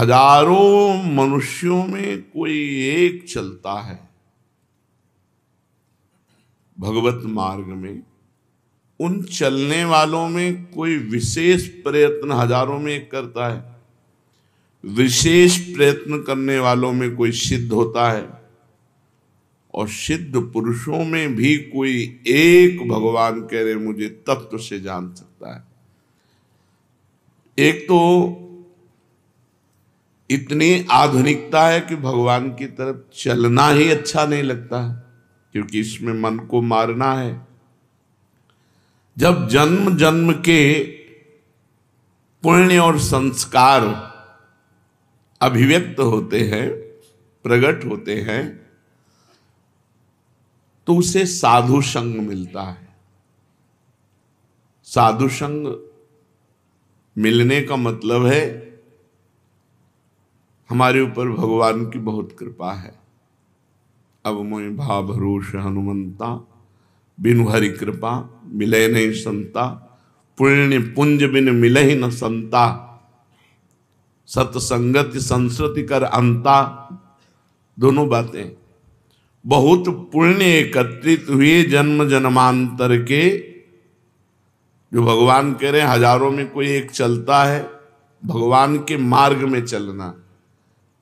हजारों मनुष्यों में कोई एक चलता है भगवत मार्ग में, उन चलने वालों में कोई विशेष प्रयत्न हजारों में एक करता है, विशेष प्रयत्न करने वालों में कोई सिद्ध होता है, और सिद्ध पुरुषों में भी कोई एक भगवान कह रहे मुझे तत्व से जान सकता है। एक तो इतनी आधुनिकता है कि भगवान की तरफ चलना ही अच्छा नहीं लगता है, क्योंकि इसमें मन को मारना है। जब जन्म जन्म के पुण्य और संस्कार अभिव्यक्त होते हैं, प्रकट होते हैं, तो उसे साधु संग मिलता है। साधु संग मिलने का मतलब है हमारे ऊपर भगवान की बहुत कृपा है। अब मोहि भाव भरोस हनुमंता, बिनु हरि कृपा मिले नहीं संता, पुण्य पुंज बिन मिले ही न संता, सत्संगति संस्कृति कर अंता। दोनों बातें, बहुत पुण्य एकत्रित हुए जन्म जन्मांतर के, जो भगवान कह रहे हैं हजारों में कोई एक चलता है। भगवान के मार्ग में चलना,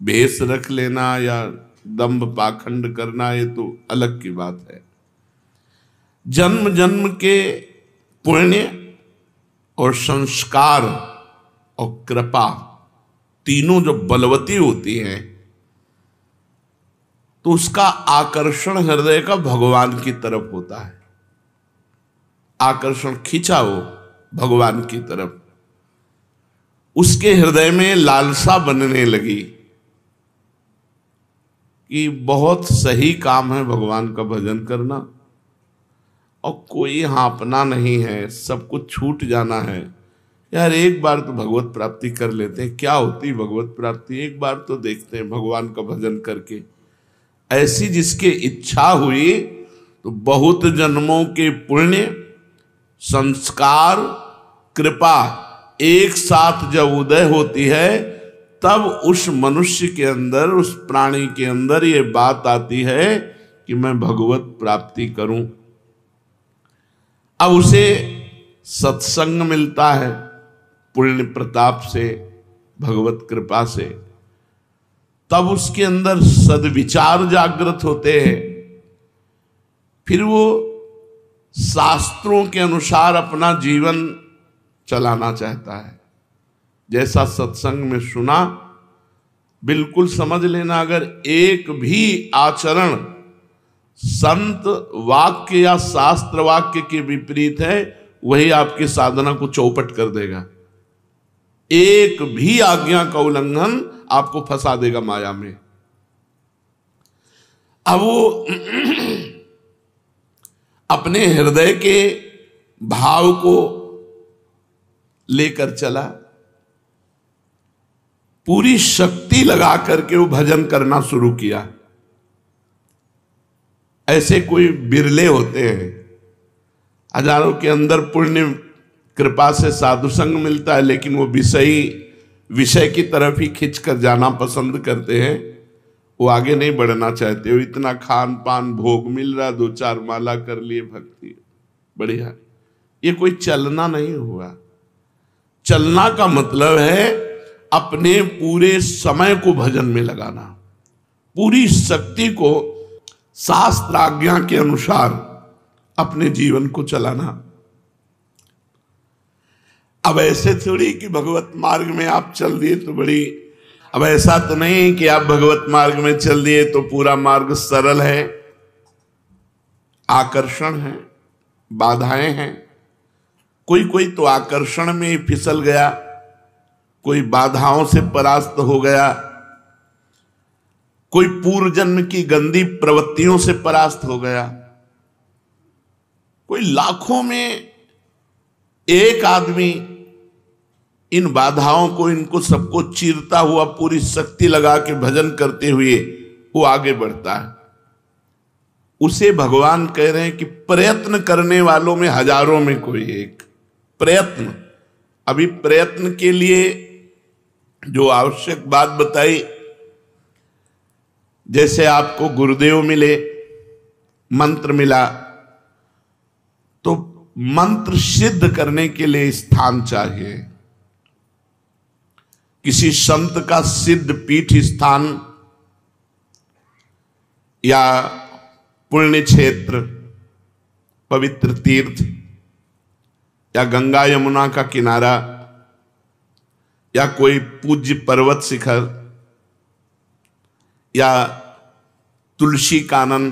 भेष रख लेना या दंभ पाखंड करना, ये तो अलग की बात है। जन्म जन्म के पुण्य और संस्कार और कृपा तीनों जो बलवती होती हैं, तो उसका आकर्षण हृदय का भगवान की तरफ होता है। आकर्षण खींचा हो भगवान की तरफ, उसके हृदय में लालसा बनने लगी कि बहुत सही काम है भगवान का भजन करना, और कोई हाँपना नहीं है, सब कुछ छूट जाना है। यार एक बार तो भगवत प्राप्ति कर लेते हैं, क्या होती भगवत प्राप्ति, एक बार तो देखते हैं भगवान का भजन करके। ऐसी जिसकी इच्छा हुई तो बहुत जन्मों के पुण्य संस्कार कृपा एक साथ जब उदय होती है, तब उस मनुष्य के अंदर, उस प्राणी के अंदर ये बात आती है कि मैं भगवत प्राप्ति करूं। अब उसे सत्संग मिलता है पुण्य प्रताप से, भगवत कृपा से, तब उसके अंदर सद्विचार जागृत होते हैं। फिर वो शास्त्रों के अनुसार अपना जीवन चलाना चाहता है। जैसा सत्संग में सुना, बिल्कुल समझ लेना, अगर एक भी आचरण संत वाक्य या शास्त्र वाक्य के विपरीत है, वही आपकी साधना को चौपट कर देगा। एक भी आज्ञा का उल्लंघन आपको फंसा देगा माया में। अब वो अपने हृदय के भाव को लेकर चला, पूरी शक्ति लगा करके वो भजन करना शुरू किया। ऐसे कोई बिरले होते हैं, हजारों के अंदर पुण्य कृपा से साधु संग मिलता है, लेकिन वो विषय की तरफ ही खिंच कर जाना पसंद करते हैं। वो आगे नहीं बढ़ना चाहते। वो इतना खान पान भोग मिल रहा, 2-4 माला कर लिए, भक्ति बढ़िया, ये कोई चलना नहीं हुआ। चलना का मतलब है अपने पूरे समय को भजन में लगाना, पूरी शक्ति को शास्त्र आज्ञा के अनुसार अपने जीवन को चलाना। अब ऐसे थोड़ी कि भगवत मार्ग में आप चल दिए तो बड़ी, अब ऐसा तो नहीं कि आप भगवत मार्ग में चल दिए तो पूरा मार्ग सरल है। आकर्षण है, बाधाएं हैं। कोई तो आकर्षण में ही फिसल गया, कोई बाधाओं से परास्त हो गया, कोई पूर्व जन्म की गंदी प्रवृत्तियों से परास्त हो गया, कोई लाखों में एक आदमी इन बाधाओं को, इनको सबको चीरता हुआ पूरी शक्ति लगा के भजन करते हुए वो आगे बढ़ता है। उसे भगवान कह रहे हैं कि प्रयत्न करने वालों में हजारों में कोई एक। प्रयत्न, अभी प्रयत्न के लिए जो आवश्यक बात बताई, जैसे आपको गुरुदेव मिले, मंत्र मिला, तो मंत्र सिद्ध करने के लिए स्थान चाहिए। किसी संत का सिद्ध पीठ स्थान या पुण्य क्षेत्र, पवित्र तीर्थ या गंगा यमुना का किनारा या कोई पूज्य पर्वत शिखर या तुलसी कानन,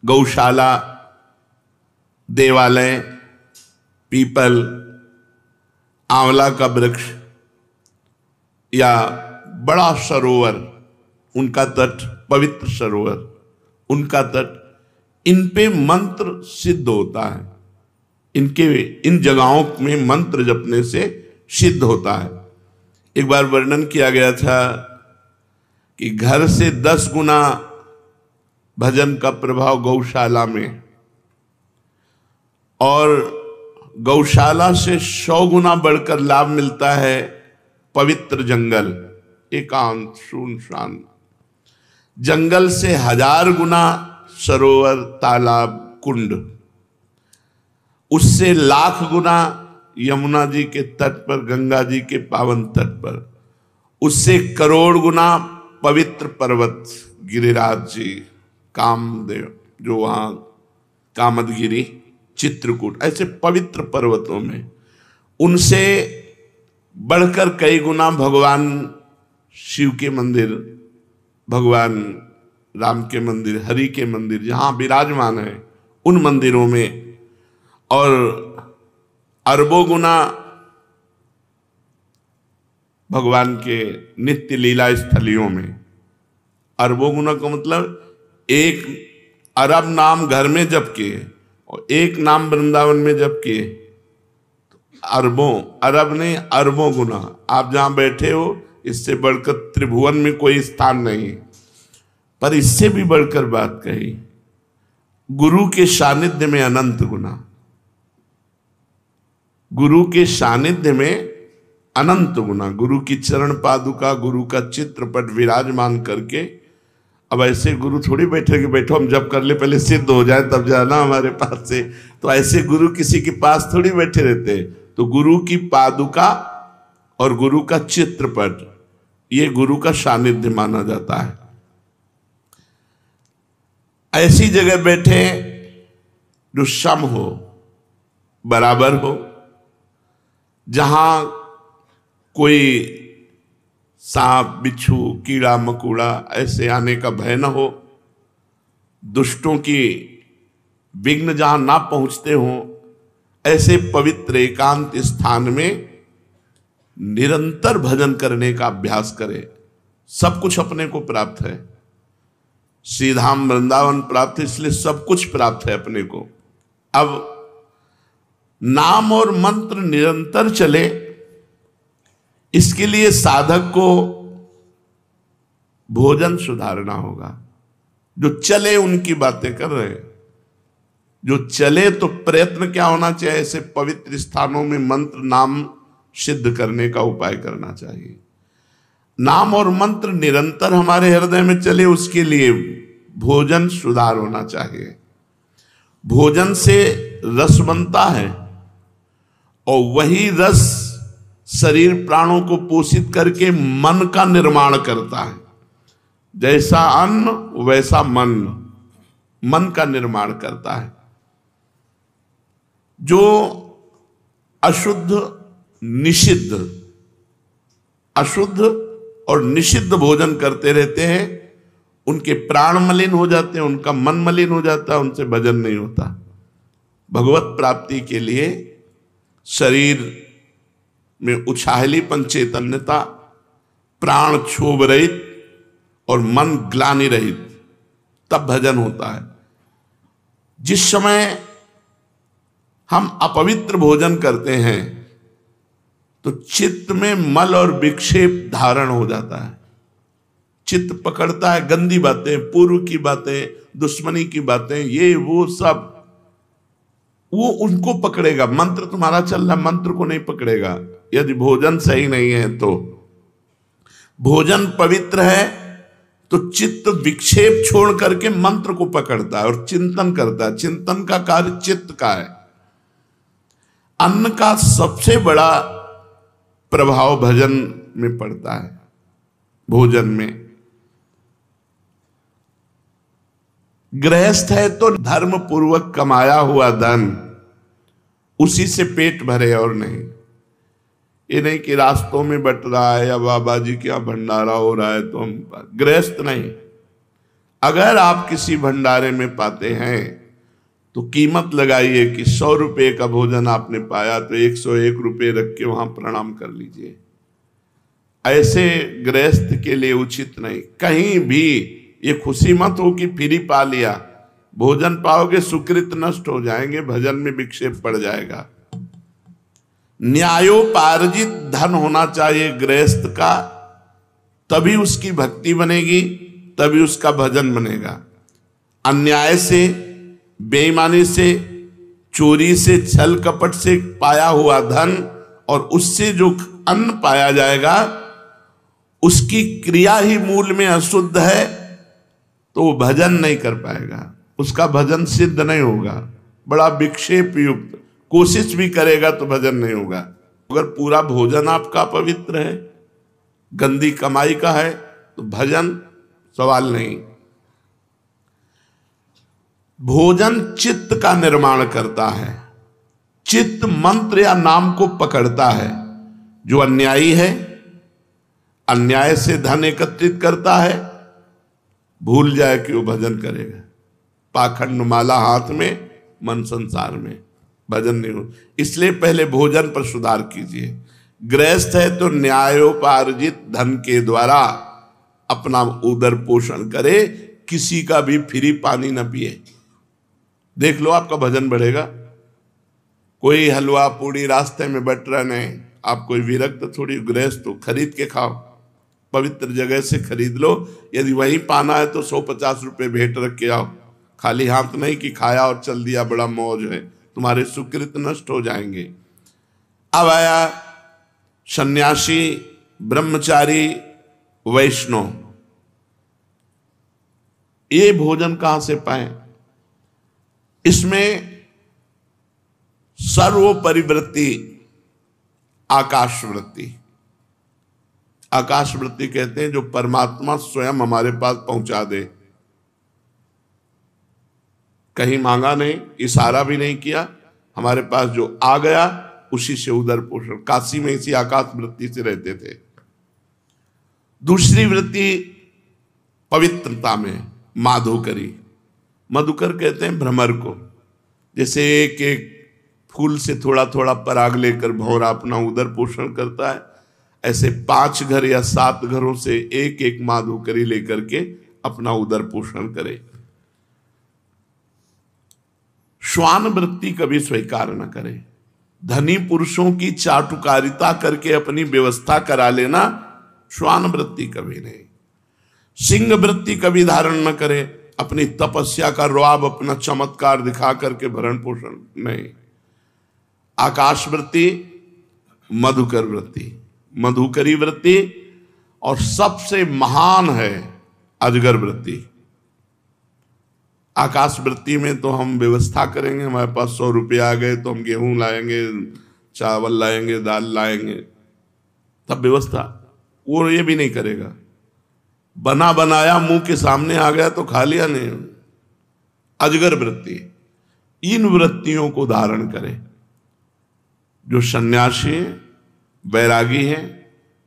गौशाला, देवालय, पीपल, आंवला का वृक्ष या बड़ा सरोवर, उनका तट, पवित्र सरोवर, उनका तट, इन पे मंत्र सिद्ध होता है। इन जगहों में मंत्र जपने से सिद्ध होता है। एक बार वर्णन किया गया था कि घर से 10 गुना भजन का प्रभाव गौशाला में, और गौशाला से 100 गुना बढ़कर लाभ मिलता है पवित्र जंगल, एकांत सुनसान जंगल से 1000 गुना सरोवर, तालाब, कुंड, उससे 1,00,000 गुना यमुना जी के तट पर, गंगा जी के पावन तट पर, उससे 1 करोड़ गुना पवित्र पर्वत, गिरिराज जी, कामदेव जो वहां, कामदगिरी, चित्रकूट, ऐसे पवित्र पर्वतों में, उनसे बढ़कर कई गुना भगवान शिव के मंदिर, भगवान राम के मंदिर, हरि के मंदिर जहां विराजमान है, उन मंदिरों में, और अरबों गुना भगवान के नित्य लीला स्थलियों में। अरबों गुना का मतलब 1 अरब नाम घर में जप किए और 1 नाम वृंदावन में जप किए, तो अरबों, अरब नहीं, अरबों गुना। आप जहां बैठे हो, इससे बढ़कर त्रिभुवन में कोई स्थान नहीं। पर इससे भी बढ़कर बात कही, गुरु के सानिध्य में अनंत गुना, गुरु के सानिध्य में अनंत गुना, गुरु की चरण पादुका, गुरु का चित्रपट विराजमान करके। अब ऐसे गुरु थोड़ी बैठे कि बैठो हम जप कर ले, पहले सिद्ध हो जाए तब जाना हमारे पास से, तो ऐसे गुरु किसी के पास थोड़ी बैठे रहते। तो गुरु की पादुका और गुरु का चित्रपट, ये गुरु का सानिध्य माना जाता है। ऐसी जगह बैठे जो सम हो, बराबर हो, जहां कोई सांप, बिच्छू, कीड़ा मकोड़ा ऐसे आने का भय न हो, दुष्टों की विघ्न जहां ना पहुंचते हों, ऐसे पवित्र एकांत स्थान में निरंतर भजन करने का अभ्यास करें। सब कुछ अपने को प्राप्त है, श्रीधाम वृंदावन प्राप्त है, इसलिए सब कुछ प्राप्त है अपने को। अब नाम और मंत्र निरंतर चले, इसके लिए साधक को भोजन सुधारना होगा। जो चले उनकी बातें कर रहे हैं, जो चले तो प्रयत्न क्या होना चाहिए, ऐसे पवित्र स्थानों में मंत्र नाम सिद्ध करने का उपाय करना चाहिए। नाम और मंत्र निरंतर हमारे हृदय में चले, उसके लिए भोजन सुधार होना चाहिए। भोजन से रस बनता है और वही रस शरीर प्राणों को पोषित करके मन का निर्माण करता है। जैसा अन्न वैसा मन, मन का निर्माण करता है। जो अशुद्ध निषिद्ध, अशुद्ध और निषिद्ध भोजन करते रहते हैं, उनके प्राण मलिन हो जाते हैं, उनका मन मलिन हो जाता है, उनसे भजन नहीं होता। भगवत प्राप्ति के लिए शरीर में उछाहलीपन, चैतन्यता, प्राण क्षोभ रहित और मन ग्लानि रहित, तब भजन होता है। जिस समय हम अपवित्र भोजन करते हैं तो चित्त में मल और विक्षेप धारण हो जाता है। चित्त पकड़ता है गंदी बातें, पूर्व की बातें, दुश्मनी की बातें, ये वो सब, वो उनको पकड़ेगा। मंत्र तुम्हारा चल रहा, मंत्र को नहीं पकड़ेगा। यदि भोजन सही नहीं है तो। भोजन पवित्र है तो चित्त विक्षेप छोड़ करके मंत्र को पकड़ता है और चिंतन करता है। चिंतन का कार्य चित्त का है। अन्न का सबसे बड़ा प्रभाव भजन में पड़ता है। भोजन में गृहस्थ है तो धर्म पूर्वक कमाया हुआ धन उसी से पेट भरे और नहीं। ये नहीं कि रास्तों में बट रहा है या बाबा जी के यहाँ भंडारा हो रहा है तो हम। गृहस्थ नहीं। अगर आप किसी भंडारे में पाते हैं तो कीमत लगाइए कि 100 रुपये का भोजन आपने पाया तो 101 रुपये रख के वहां प्रणाम कर लीजिए। ऐसे गृहस्थ के लिए उचित नहीं। कहीं भी ये खुशी मत हो कि फ्री पा लिया। भोजन पाओगे सुकृत नष्ट हो जाएंगे, भजन में विक्षेप पड़ जाएगा। न्यायोपार्जित धन होना चाहिए गृहस्थ का, तभी उसकी भक्ति बनेगी, तभी उसका भजन बनेगा। अन्याय से, बेईमानी से, चोरी से, छल कपट से पाया हुआ धन और उससे जो अन्न पाया जाएगा उसकी क्रिया ही मूल में अशुद्ध है तो वो भजन नहीं कर पाएगा, उसका भजन सिद्ध नहीं होगा। बड़ा विक्षेप युक्त कोशिश भी करेगा तो भजन नहीं होगा। अगर पूरा भोजन आपका पवित्र है, गंदी कमाई का है तो भजन सवाल नहीं। भोजन चित्त का निर्माण करता है। चित्त मंत्र या नाम को पकड़ता है। जो अन्यायी है अन्याय से धन एकत्रित करता है, भूल जाए कि वो भजन करेगा। पाखंड माला हाथ में, मन संसार में, भजन नहीं हो। इसलिए पहले भोजन पर सुधार कीजिए। गृहस्थ है तो न्यायोपार्जित धन के द्वारा अपना उदर पोषण करे, किसी का भी फ्री पानी न पिए। देख लो आपका भजन बढ़ेगा। कोई हलवा पूड़ी रास्ते में बट रहा नहीं, आप कोई विरक्त थोड़ी गृहस्थ हो, खरीद के खाओ, पवित्र जगह से खरीद लो। यदि वहीं पाना है तो 150 रुपये भेंट रख के आओ। खाली हाथ नहीं कि खाया और चल दिया, बड़ा मौज है, तुम्हारे सुकृत नष्ट हो जाएंगे। अब आया सन्यासी, ब्रह्मचारी, वैष्णव। ये भोजन कहां से पाए? इसमें सर्वोपरिवृत्ति आकाश वृत्ति। आकाश वृत्ति कहते हैं जो परमात्मा स्वयं हमारे पास पहुंचा दे। कहीं मांगा नहीं, इशारा भी नहीं किया, हमारे पास जो आ गया उसी से उदर पोषण। काशी में इसी आकाश वृत्ति से रहते थे। दूसरी वृत्ति पवित्रता में माधुकरी। मधुकर कहते हैं भ्रमर को। जैसे एक एक फूल से थोड़ा थोड़ा पराग लेकर भौरा अपना उदर पोषण करता है, ऐसे 5 घर या 7 घरों से एक एक माधुकरी लेकर के अपना उदर पोषण करे। श्वान वृत्ति कभी स्वीकार न करे। धनी पुरुषों की चाटुकारिता करके अपनी व्यवस्था करा लेना, श्वान वृत्ति कभी नहीं। सिंह वृत्ति कभी धारण न करे। अपनी तपस्या का रौब, अपना चमत्कार दिखा करके भरण पोषण नहीं। आकाश वृत्ति, मधुकर वृत्ति, मधुकरी वृत्ति, और सबसे महान है अजगर वृत्ति। आकाश वृत्ति में तो हम व्यवस्था करेंगे, हमारे पास 100 रुपये आ गए तो हम गेहूं लाएंगे, चावल लाएंगे, दाल लाएंगे, तब व्यवस्था। वो ये भी नहीं करेगा। बना बनाया मुंह के सामने आ गया तो खा लिया नहीं। अजगर वृत्ति। इन वृत्तियों को धारण करें। जो सन्यासी हैं, वैरागी हैं,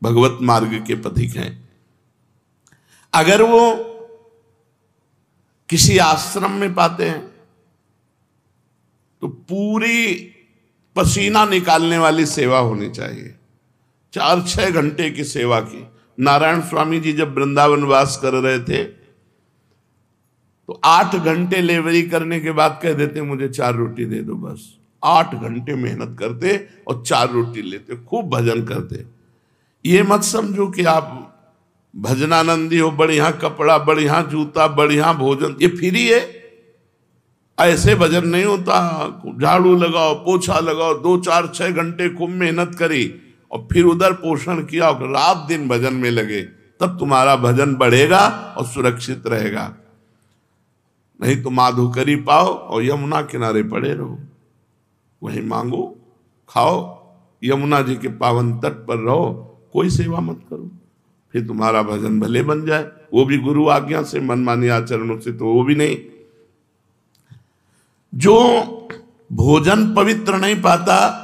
भगवत मार्ग के पथिक हैं, अगर वो किसी आश्रम में पाते हैं तो पूरी पसीना निकालने वाली सेवा होनी चाहिए। 4-6 घंटे की सेवा की। नारायण स्वामी जी जब वृंदावन वास कर रहे थे तो 8 घंटे लेवरी करने के बाद कह देते मुझे 4 रोटी दे दो बस। 8 घंटे मेहनत करते और 4 रोटी लेते, खूब भजन करते। ये मत समझो कि आप भजनानंदी हो, बढ़िया कपड़ा, बढ़िया जूता, बढ़िया भोजन, ये फ्री है। ऐसे भजन नहीं होता। झाड़ू लगाओ, पोछा लगाओ, 2-4-6 घंटे खूब मेहनत करी और फिर उधर पोषण किया और रात दिन भजन में लगे, तब तुम्हारा भजन बढ़ेगा और सुरक्षित रहेगा। नहीं तो माधुकरी पाओ और यमुना किनारे पड़े रहो, वहीं मांगो खाओ, यमुना जी के पावन तट पर रहो, कोई सेवा मत करो, फिर तुम्हारा भजन भले बन जाए, वो भी गुरु आज्ञा से, मनमानी आचरणों से तो वो भी नहीं। जो भोजन पवित्र नहीं पाता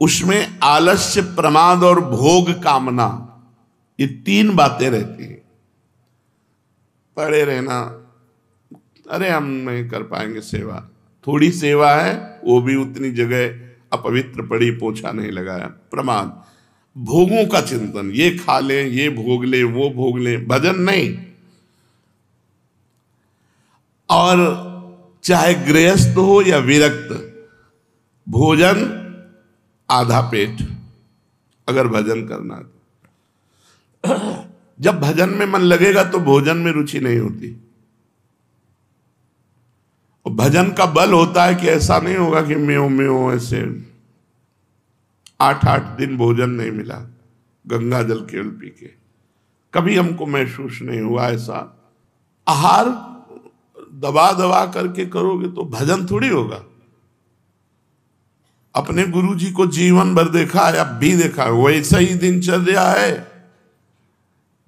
उसमें आलस्य, प्रमाद और भोग कामना, ये तीन बातें रहती हैं। पड़े रहना, अरे हम नहीं कर पाएंगे सेवा, थोड़ी सेवा है वो भी उतनी जगह अपवित्र पड़ी, पोछा नहीं लगाया, प्रमाद। भोगों का चिंतन, ये खा ले, ये भोग ले, वो भोग ले, भजन नहीं। और चाहे गृहस्थ हो या विरक्त, भोजन आधा पेट अगर भजन करना है। जब भजन में मन लगेगा तो भोजन में रुचि नहीं होती। और भजन का बल होता है कि ऐसा नहीं होगा कि म्यो म्यो ऐसे 8-8 दिन भोजन नहीं मिला, गंगा जल केवल पी के, कभी हमको महसूस नहीं हुआ ऐसा। आहार दबा दबा करके करोगे तो भजन थोड़ी होगा। अपने गुरु जी को जीवन भर देखा है, अब भी देखा है, वैसा ही दिनचर्या है।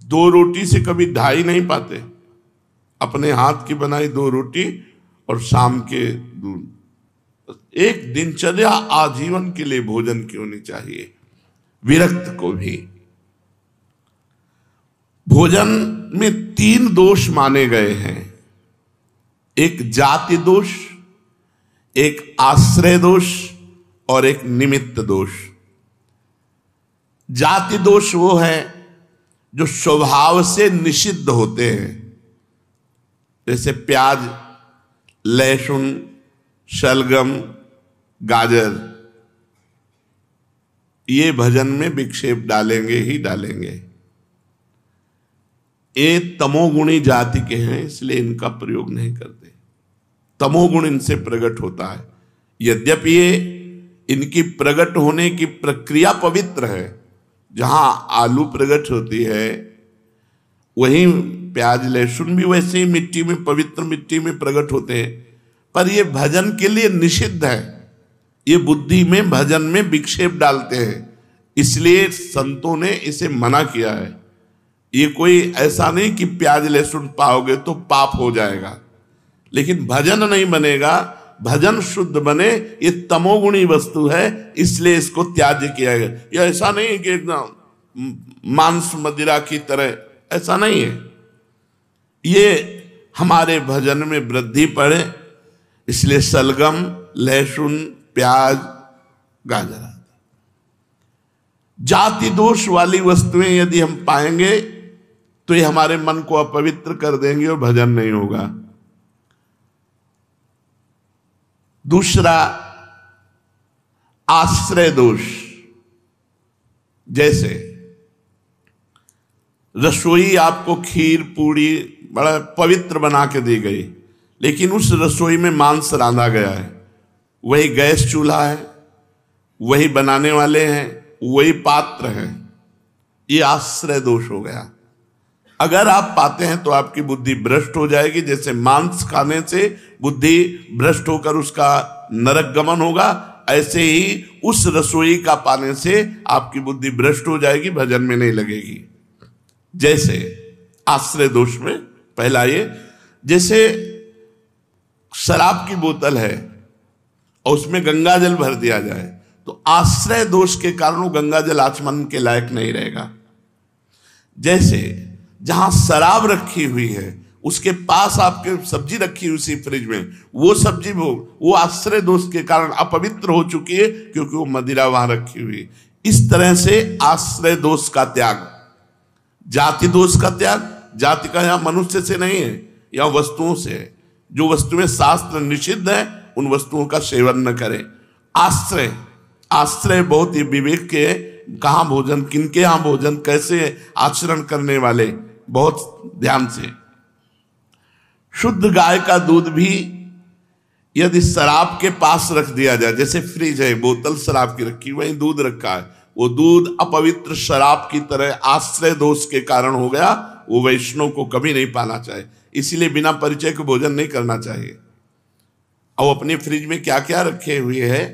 2 रोटी से कभी ढाई नहीं पाते, अपने हाथ की बनाई 2 रोटी और शाम के दूध। एक दिनचर्या आजीवन के लिए भोजन की होनी चाहिए। विरक्त को भी भोजन में 3 दोष माने गए हैं, एक जाति दोष, एक आश्रय दोष और एक निमित्त दोष। जाति दोष वो है जो स्वभाव से निषिद्ध होते हैं, जैसे प्याज, लहसुन, शलगम, गाजर, ये भजन में विक्षेप डालेंगे ही डालेंगे। ये तमोगुणी जाति के हैं, इसलिए इनका प्रयोग नहीं करते। तमोगुण इनसे प्रकट होता है। यद्यपि ये इनकी प्रकट होने की प्रक्रिया पवित्र है, जहां आलू प्रकट होती है वहीं प्याज लहसुन भी वैसे ही मिट्टी में, पवित्र मिट्टी में प्रकट होते हैं, पर ये भजन के लिए निषिद्ध है। ये बुद्धि में, भजन में विक्षेप डालते हैं, इसलिए संतों ने इसे मना किया है। ये कोई ऐसा नहीं कि प्याज लहसुन पाओगे तो पाप हो जाएगा, लेकिन भजन नहीं बनेगा। भजन शुद्ध बने, ये तमोगुणी वस्तु है, इसलिए इसको त्याज्य किया गया। ये ऐसा नहीं कि एकदम मांस मदिरा की तरह, ऐसा नहीं है। ये हमारे भजन में वृद्धि पड़े, इसलिए सलगम, लहसुन, प्याज, गाजर। जाति दोष वाली वस्तुएं यदि हम पाएंगे तो ये हमारे मन को अपवित्र कर देंगे और भजन नहीं होगा। दूसरा, आश्रय दोष। जैसे रसोई आपको खीर पूड़ी बड़ा पवित्र बना के दी गई, लेकिन उस रसोई में मांस रांधा गया है, वही गैस चूल्हा है, वही बनाने वाले हैं, वही पात्र है, ये आश्रय दोष हो गया। अगर आप पाते हैं तो आपकी बुद्धि भ्रष्ट हो जाएगी। जैसे मांस खाने से बुद्धि भ्रष्ट होकर उसका नरक गमन होगा, ऐसे ही उस रसोई का पाने से आपकी बुद्धि भ्रष्ट हो जाएगी, भजन में नहीं लगेगी। जैसे आश्रय दोष में पहला ये, जैसे शराब की बोतल है और उसमें गंगा जल भर दिया जाए तो आश्रय दोष के कारण वो गंगा जल आचमन के लायक नहीं रहेगा। जैसे जहां शराब रखी हुई है उसके पास आपके सब्जी रखी हुई उसी फ्रिज में, वो सब्जी वो आश्रय दोष के कारण अपवित्र हो चुकी है, क्योंकि वो मदिरा वहां रखी हुई। इस तरह से आश्रय दोष का त्याग, जाति दोष का त्याग। जाति का यहां मनुष्य से नहीं है, यहां वस्तुओं से है। जो वस्तुएं शास्त्र निषिद्ध है उन वस्तुओं का सेवन न करें। आश्रय, आश्रय बहुत ही विवेक के, कहां भोजन, किनके यहां भोजन, कैसे आचरण करने वाले, बहुत ध्यान से। शुद्ध गाय का दूध भी यदि शराब के पास रख दिया जाए, जैसे फ्रिज है, बोतल शराब की रखी, वहीं दूध रखा है, वो दूध अपवित्र शराब की तरह आश्रय दोष के कारण हो गया, वो वैष्णव को कभी नहीं पाना चाहिए। इसीलिए बिना परिचय के भोजन नहीं करना चाहिए। अब अपने फ्रिज में क्या क्या रखे हुए है,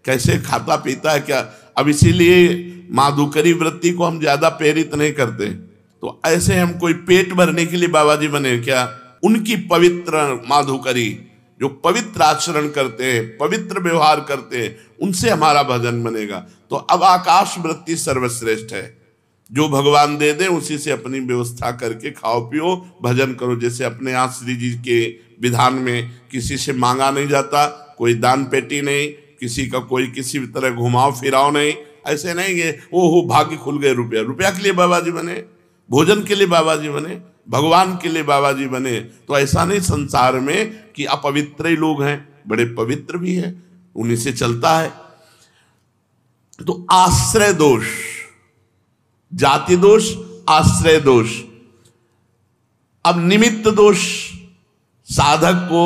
कैसे खाता पीता है क्या। अब इसीलिए माधुकरी वृत्ति को हम ज्यादा प्रेरित नहीं करते। तो ऐसे हम कोई पेट भरने के लिए बाबा जी बने क्या? उनकी पवित्र माधुकरी, जो पवित्र आचरण करते हैं, पवित्र व्यवहार करते हैं, उनसे हमारा भजन बनेगा। तो अब आकाश वृत्ति सर्वश्रेष्ठ है। जो भगवान दे दे उसी से अपनी व्यवस्था करके खाओ पियो, भजन करो। जैसे अपने यहाँ श्री जी के विधान में किसी से मांगा नहीं जाता, कोई दान पेटी नहीं, किसी का कोई किसी भी तरह घुमाओ फिराओ नहीं। ऐसे नहीं है ओहो भाग्य खुल गए, रुपया रुपया के लिए बाबा जी बने, भोजन के लिए बाबा जी बने, भगवान के लिए बाबा जी बने। तो ऐसा नहीं संसार में कि अपवित्र ही लोग हैं, बड़े पवित्र भी हैं, उन्हीं से चलता है। तो आश्रय दोष, जाति दोष, आश्रय दोष। अब निमित्त दोष, साधक को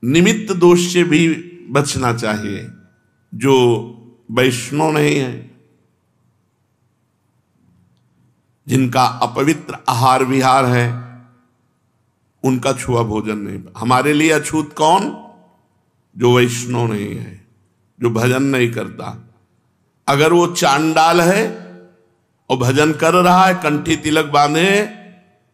निमित्त दोष से भी बचना चाहिए। जो वैष्णव नहीं है, जिनका अपवित्र आहार विहार है, उनका छुआ भोजन नहीं। हमारे लिए अछूत कौन? जो वैष्णव नहीं है, जो भजन नहीं करता। अगर वो चांडाल है और भजन कर रहा है, कंठी तिलक बांधे,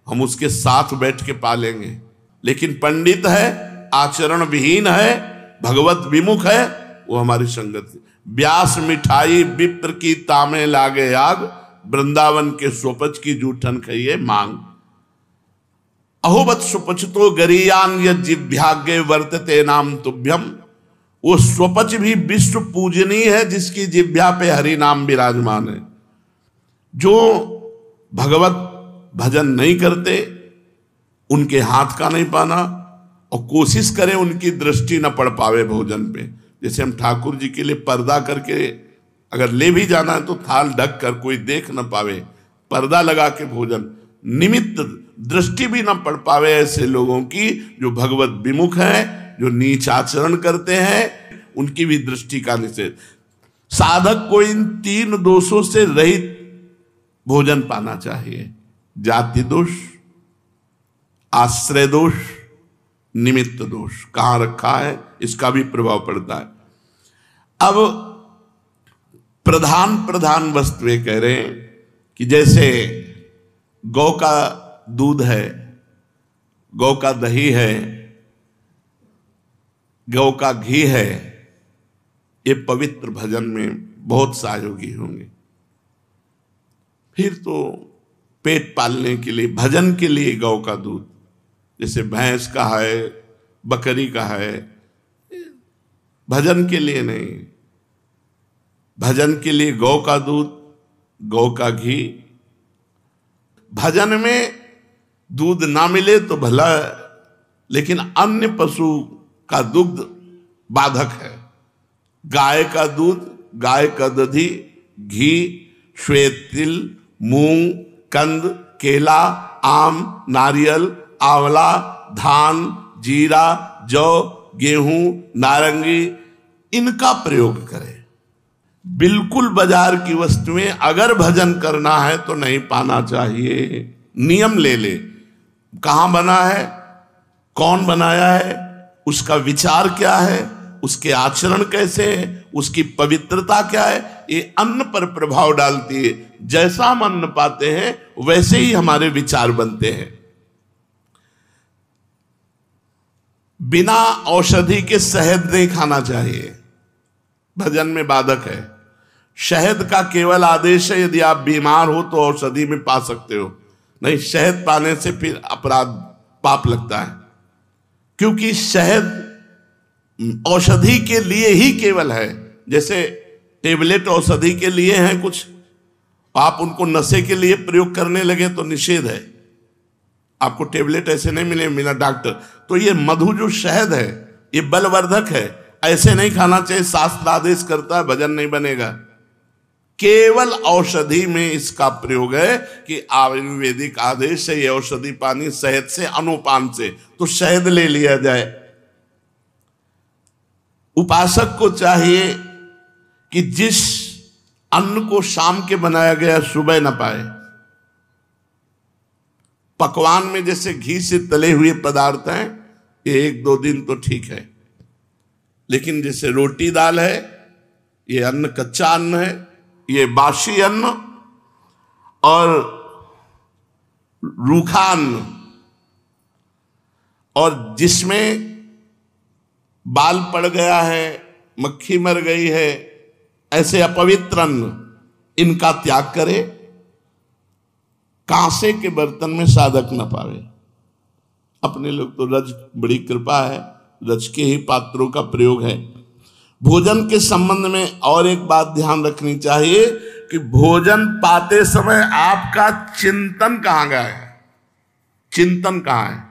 हम उसके साथ बैठ के पालेंगे। लेकिन पंडित है, आचरण विहीन है, भगवत विमुख है, वो हमारी संगत। व्यास मिठाई विप्र की तामे लागे आग, वृंदावन के स्वपच की जूठन खाइए मांग। अहोबत सुपचतो गरियान यज्जिभ्याग्य वर्तते नाम तुभ्यम। वो स्वपच भी विश्व पूजनीय है, जिसकी जिभ्या पे हरि नाम विराजमान है। जो भगवत भजन नहीं करते, उनके हाथ का नहीं पाना, और कोशिश करें उनकी दृष्टि न पड़ पावे भोजन पे। जैसे हम ठाकुर जी के लिए पर्दा करके अगर ले भी जाना है तो थाल ढक कर कोई देख न पावे, पर्दा लगा के भोजन, निमित्त दृष्टि भी न पड़ पावे ऐसे लोगों की, जो भगवत विमुख हैं, जो नीच आचरण करते हैं, उनकी भी दृष्टि का निषेध। साधक को इन तीन दोषों से रहित भोजन पाना चाहिए। जाति दोष, आश्रय दोष, निमित्त दोष कहां रखा है, इसका भी प्रभाव पड़ता है। अब प्रधान प्रधान वस्तुएं कह रहे हैं कि जैसे गौ का दूध है, गौ का दही है, गौ का घी है, ये पवित्र भजन में बहुत सहयोगी होंगे। फिर तो पेट पालने के लिए, भजन के लिए गौ का दूध, जैसे भैंस का है, बकरी का है, भजन के लिए नहीं। भजन के लिए गौ का दूध, गौ का घी। भजन में दूध ना मिले तो भला, लेकिन अन्य पशु का दुग्ध बाधक है। गाय का दूध, गाय का दधी, घी, श्वेत तिल, मूंग, कंद, केला, आम, नारियल, आंवला, धान, जीरा, जौ, गेहूं, नारंगी, इनका प्रयोग करें। बिल्कुल बाजार की वस्तुएं अगर भजन करना है तो नहीं पाना चाहिए। नियम ले ले, कहां बना है, कौन बनाया है, उसका विचार क्या है, उसके आचरण कैसे है, उसकी पवित्रता क्या है, ये अन्न पर प्रभाव डालती है। जैसा हम अन्न पाते हैं वैसे ही हमारे विचार बनते हैं। बिना औषधि के शहद नहीं खाना चाहिए, भजन में बाधक है। शहद का केवल आदेश है यदि आप बीमार हो तो औषधि में पा सकते हो, नहीं शहद पाने से फिर अपराध पाप लगता है। क्योंकि शहद औषधि के लिए ही केवल है। जैसे टेबलेट औषधि के लिए हैं कुछ, आप उनको नशे के लिए प्रयोग करने लगे तो निषेध है। आपको टेबलेट ऐसे नहीं मिला डॉक्टर। तो ये मधु जो शहद है ये बलवर्धक है, ऐसे नहीं खाना चाहिए। शास्त्र आदेश करता है, भजन नहीं बनेगा। केवल औषधि में इसका प्रयोग है कि आयुर्वेदिक आदेश है ये औषधि पानी शहद से, अनुपान से, तो शहद ले लिया जाए। उपासक को चाहिए कि जिस अन्न को शाम के बनाया गया सुबह न पाए। पकवान में जैसे घी से तले हुए पदार्थ हैं, ये 1-2 दिन तो ठीक है, लेकिन जैसे रोटी दाल है, ये अन्न कच्चा अन्न है, ये बासी अन्न और रूखा अन्न, और जिसमें बाल पड़ गया है, मक्खी मर गई है, ऐसे अपवित्र अन्न, इनका त्याग करे। कांसे के बर्तन में साधक न पावे। अपने लोग तो रज, बड़ी कृपा है, रज के ही पात्रों का प्रयोग है। भोजन के संबंध में और एक बात ध्यान रखनी चाहिए कि भोजन पाते समय आपका चिंतन कहां गया है, चिंतन कहां है।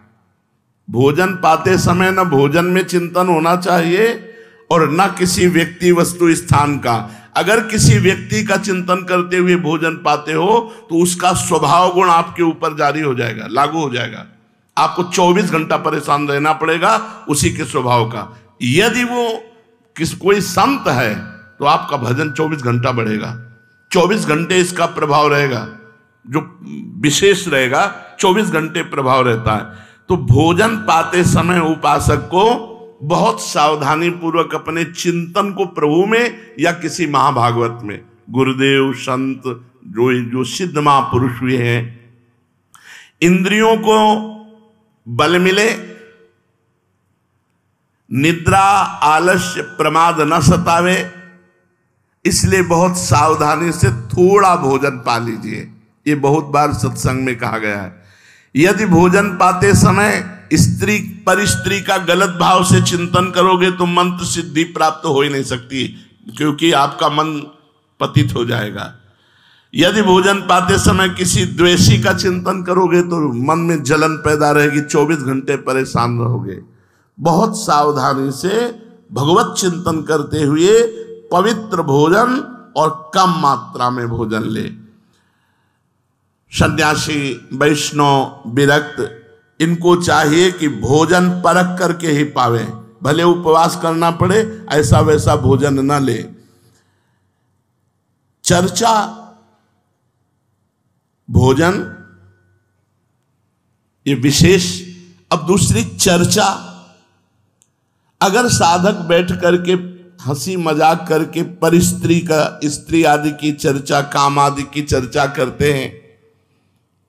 भोजन पाते समय न भोजन में चिंतन होना चाहिए और न किसी व्यक्ति, वस्तु, स्थान का। अगर किसी व्यक्ति का चिंतन करते हुए भोजन पाते हो तो उसका स्वभाव गुण आपके ऊपर जारी हो जाएगा, लागू हो जाएगा। आपको 24 घंटा परेशान रहना पड़ेगा उसी के स्वभाव का। यदि वो कोई संत है तो आपका भजन 24 घंटा बढ़ेगा, 24 घंटे इसका प्रभाव रहेगा, जो विशेष रहेगा, 24 घंटे प्रभाव रहता है। तो भोजन पाते समय उपासक को बहुत सावधानी पूर्वक अपने चिंतन को प्रभु में या किसी महाभागवत में, गुरुदेव, संत, जो सिद्ध महापुरुष हुए हैं, इंद्रियों को बल मिले, निद्रा, आलस्य, प्रमाद न सतावे, इसलिए बहुत सावधानी से थोड़ा भोजन पा लीजिए। ये बहुत बार सत्संग में कहा गया है। यदि भोजन पाते समय स्त्री पर स्त्री का गलत भाव से चिंतन करोगे तो मंत्र सिद्धि प्राप्त हो ही नहीं सकती, क्योंकि आपका मन पतित हो जाएगा। यदि भोजन पाते समय किसी द्वेषी का चिंतन करोगे तो मन में जलन पैदा रहेगी, 24 घंटे परेशान रहोगे। बहुत सावधानी से भगवत चिंतन करते हुए पवित्र भोजन और कम मात्रा में भोजन ले। सन्यासी, वैष्णव, विरक्त, इनको चाहिए कि भोजन परख करके ही पावे, भले उपवास करना पड़े, ऐसा वैसा भोजन न ले। चर्चा, भोजन, ये विशेष। अब दूसरी चर्चा, अगर साधक बैठ करके हंसी मजाक करके परिस्त्री का, स्त्री आदि की चर्चा, काम आदि की चर्चा करते हैं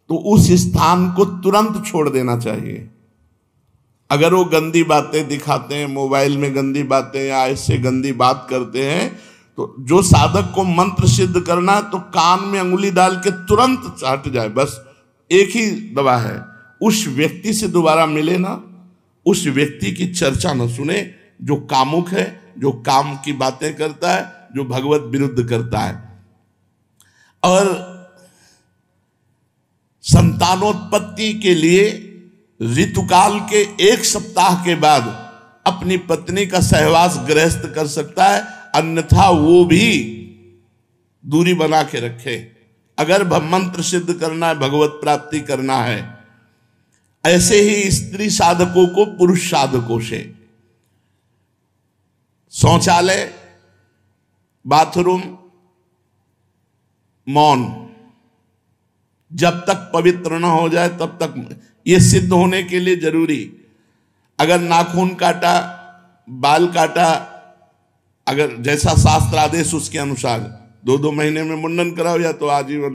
तो उस स्थान को तुरंत छोड़ देना चाहिए। अगर वो गंदी बातें दिखाते हैं, मोबाइल में गंदी बातें या ऐसे गंदी बात करते हैं, तो जो साधक को मंत्र सिद्ध करना है तो कान में अंगुली डाल के तुरंत हट जाए। बस एक ही दवा है, उस व्यक्ति से दोबारा मिले ना, उस व्यक्ति की चर्चा न सुने जो कामुक है, जो काम की बातें करता है, जो भगवत विरुद्ध करता है। और संतानोत्पत्ति के लिए ऋतुकाल के 1 सप्ताह के बाद अपनी पत्नी का सहवास गृहस्थ कर सकता है, अन्यथा वो भी दूरी बना के रखे। अगर मंत्र सिद्ध करना है, भगवत प्राप्ति करना है, ऐसे ही स्त्री साधकों को पुरुष साधकों से शौचालय, बाथरूम, मौन, जब तक पवित्र न हो जाए तब तक, ये सिद्ध होने के लिए जरूरी। अगर नाखून काटा, बाल काटा, अगर जैसा शास्त्र आदेश उसके अनुसार 2-2 महीने में मुंडन कराओ या तो आजीवन